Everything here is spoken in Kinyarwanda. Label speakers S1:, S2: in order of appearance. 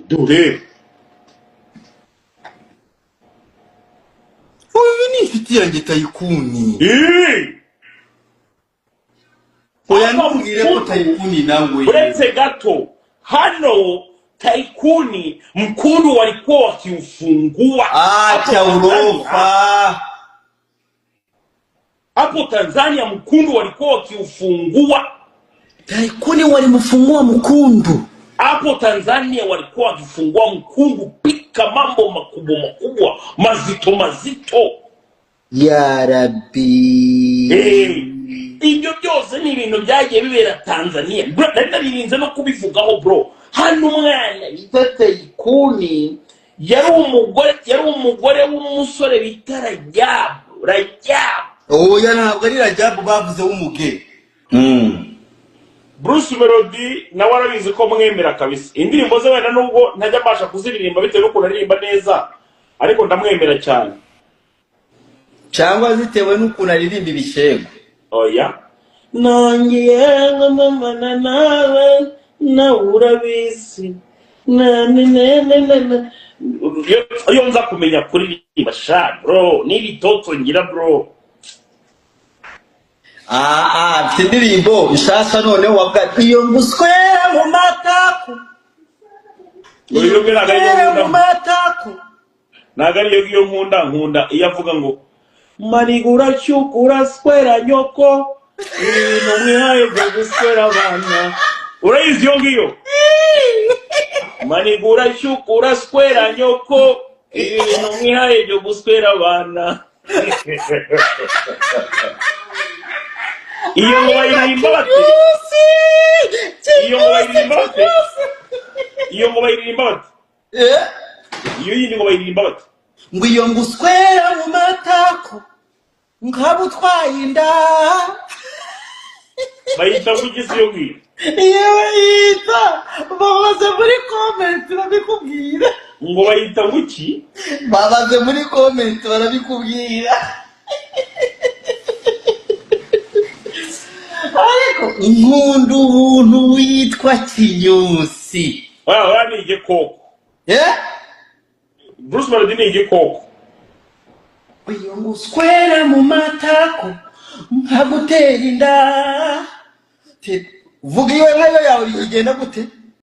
S1: dore
S2: uyu ni inshuti yanjye Tayikuni. Oya ntubwire ko Tayikuni nawe.
S1: Uretse gato hano Tayikuni mkundu walikuwa wakiufungua
S2: cha urofa.
S1: Hapo Tanzania mkundu walikuwa wakiufungua.
S2: Tayikuni walimfungua mkundu.
S1: Hapo Tanzania walikuwa wakifungua mkundu, pika mambo makubwa makubwa, mazito mazito.
S2: Ya Rabbi.
S1: Ibyo byose ni ibintu byagiye bibera Tanzania. Ndabirinze no kubivugaho bro. Hano umwana bita Tayikuni yari umugore w'umusore bita Rajabu.
S2: Oya ntabwo ari Rajabu bavuze w'umuge.
S1: Bruce Melody nawe arabizi ko mwemera kabisa. Indirimbo ze wenda nubwo ntajya mbasha kuziririmba bitewe n'uko aririmba neza, ariko ndamwemera cyane.
S2: Cyangwa zitewe n'uko aririmba ibishego.
S1: Oya. Nangiye ngamana nawe na urabizi. Yo nza kumenya kuririmba sha bro, n'ibitoto ngira bro.
S2: Indirimbo ishaka none wavuga iyo nguswera mu matako.
S1: Iyo mu matako. Nagari yo nkunda iyo avuga ngo manigura cyukura swera nyoko ibintu mwihaye byo guswera abana. Urayizi yo ngiyo? Manigura cyukura swera nyoko ibintu mwihaye byo guswera abana. Iyo ngo bayirimba bate? Iyo ngo bayirimba bate? Iyo yindi ngo bayirimba bate?
S2: Ngo iyo nguswera mu matako nkabutwaye inda.
S1: Bayita kugisa iyo ngiyo?
S2: Iyo bayita babaze muri comment barabikubwira.
S1: Ngo bayita nguki?
S2: Babaze muri comment barabikubwira. Ariko inkundu ubuntu witwa Kinyusi.
S1: Oya ni igikoko. Bruce Melody ni igikoko.
S2: Iyo nguswera mu matako nkagutera inda. Vuga iyo nkayo yawe igenda gute?